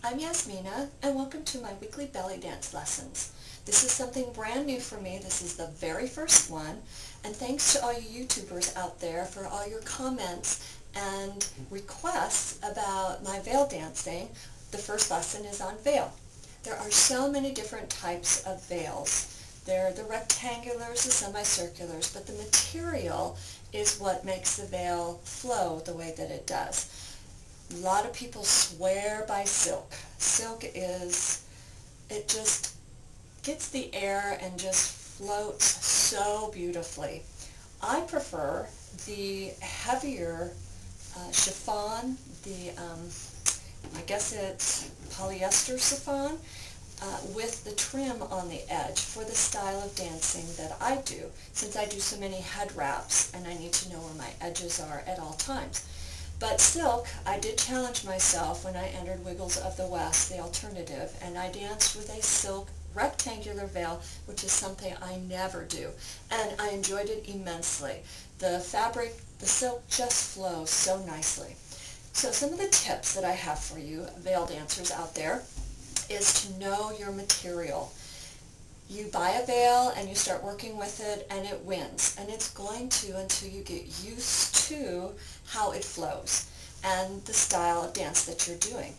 I'm Yasmina, and welcome to my weekly belly dance lessons. This is something brand new for me. This is the very first one, and thanks to all you YouTubers out there for all your comments and requests about my veil dancing. The first lesson is on veil. There are so many different types of veils. There are the rectangulars, the semicirculars, but the material is what makes the veil flow the way that it does. A lot of people swear by silk. Silk it just gets the air and just floats so beautifully. I prefer the heavier chiffon, I guess it's polyester chiffon, with the trim on the edge for the style of dancing that I do, since I do so many head wraps and I need to know where my edges are at all times. But silk, I did challenge myself when I entered Wiggles of the West, the alternative, and I danced with a silk rectangular veil, which is something I never do. And I enjoyed it immensely. The fabric, the silk just flows so nicely. So some of the tips that I have for you, veil dancers out there, is to know your material. You buy a veil and you start working with it and it wins, and it's going to until you get used to how it flows and the style of dance that you're doing.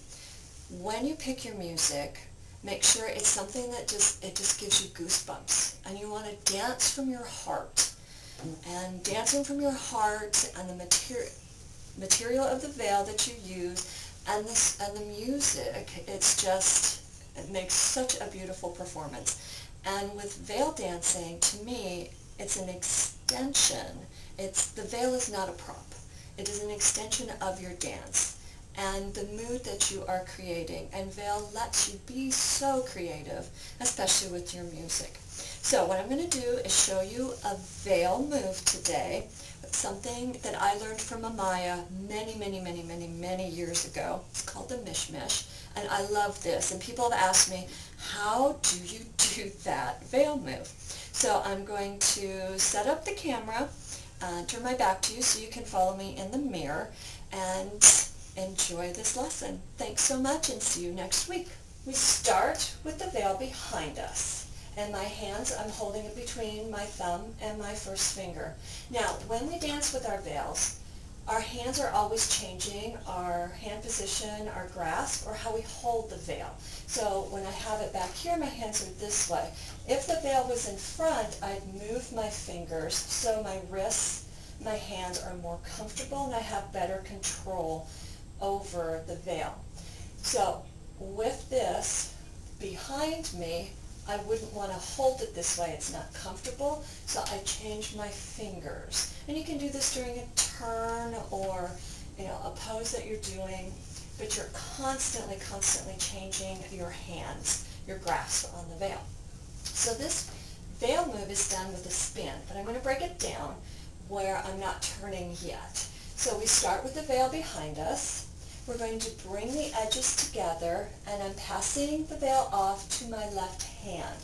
When you pick your music, make sure it's something that just gives you goosebumps, and you want to dance from your heart. And dancing from your heart and the material of the veil that you use and the music, it makes such a beautiful performance. And with veil dancing, to me, it's an extension. The veil is not a prop. It is an extension of your dance and the mood that you are creating. And veil lets you be so creative, especially with your music. So what I'm going to do is show you a veil move today, something that I learned from Amaya many years ago. It's called the mishmash, and I love this. And people have asked me, how do you do that veil move? So I'm going to set up the camera, turn my back to you so you can follow me in the mirror, and enjoy this lesson. Thanks so much, and see you next week. We start with the veil behind us. And my hands, I'm holding it between my thumb and my first finger. Now, when we dance with our veils, our hands are always changing, our hand position, our grasp, or how we hold the veil. So when I have it back here, my hands are this way. If the veil was in front, I'd move my fingers so my wrists, my hands are more comfortable and I have better control over the veil. So with this behind me, I wouldn't want to hold it this way. It's not comfortable, so I change my fingers. And you can do this during a turn or a pose that you're doing, but you're constantly changing your hands, your grasp on the veil. So this veil move is done with a spin, but I'm going to break it down where I'm not turning yet. So we start with the veil behind us. We're going to bring the edges together, and I'm passing the veil off to my left hand.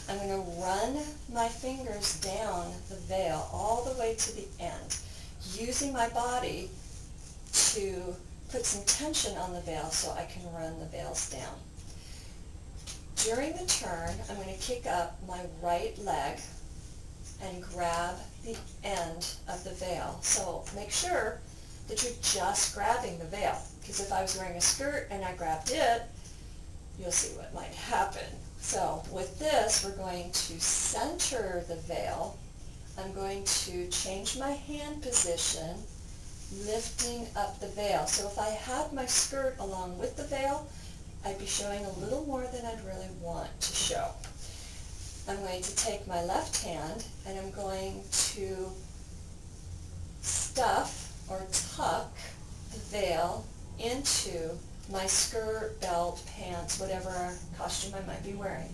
I'm going to run my fingers down the veil all the way to the end, using my body to put some tension on the veil so I can run the veils down. During the turn, I'm going to kick up my right leg and grab the end of the veil. So make sure that you're just grabbing the veil, because if I was wearing a skirt and I grabbed it, you'll see what might happen. So with this, we're going to center the veil. I'm going to change my hand position, lifting up the veil. So if I had my skirt along with the veil, I'd be showing a little more than I'd really want to show. I'm going to take my left hand and I'm going to stuff or tuck the veil into my skirt, belt, pants, whatever costume I might be wearing.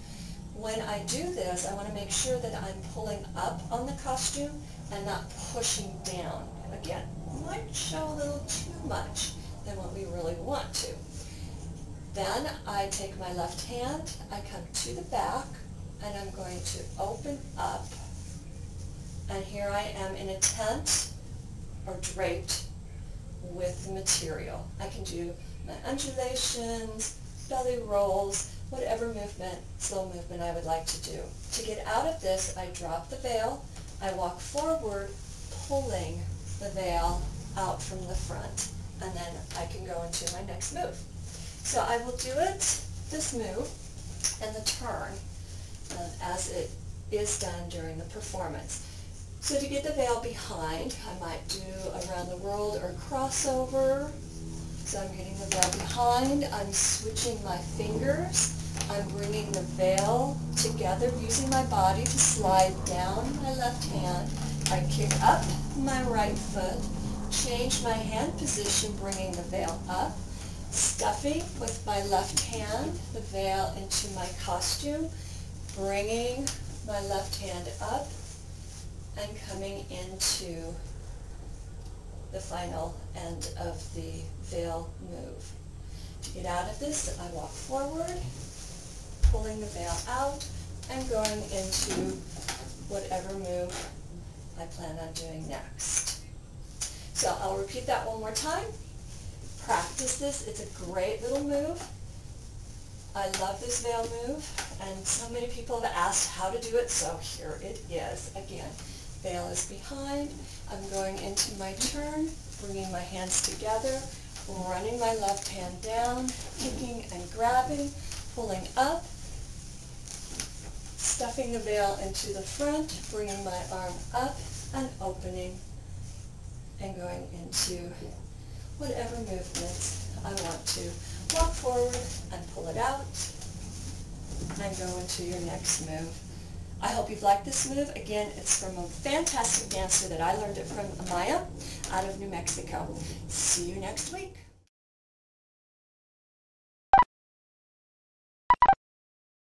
When I do this, I want to make sure that I'm pulling up on the costume and not pushing down. Again, might show a little too much than what we really want to. Then I take my left hand, I come to the back, and I'm going to open up, and here I am in a tent or draped with the material. I can do my undulations, belly rolls, whatever movement, slow movement I would like to do. To get out of this, I drop the veil, I walk forward, pulling the veil out from the front, and then I can go into my next move. So I will do it, this move, and the turn, as it is done during the performance. So to get the veil behind, I might do around the world or crossover. So I'm getting the veil behind, I'm switching my fingers, I'm bringing the veil together, using my body to slide down my left hand. I kick up my right foot, change my hand position, bringing the veil up, stuffing with my left hand the veil into my costume, bringing my left hand up, and coming into the final end of the veil move. To get out of this, I walk forward, pulling the veil out, and going into whatever move I plan on doing next. So I'll repeat that one more time. Practice this. It's a great little move. I love this veil move, and so many people have asked how to do it, so here it is. Again, veil is behind. I'm going into my turn, bringing my hands together, running my left hand down, kicking and grabbing, pulling up, stuffing the veil into the front, bringing my arm up and opening, and going into whatever movements I want to. Walk forward and pull it out, and go into your next move. I hope you've liked this move. Again, it's from a fantastic dancer that I learned it from, Amaya, out of New Mexico. See you next week.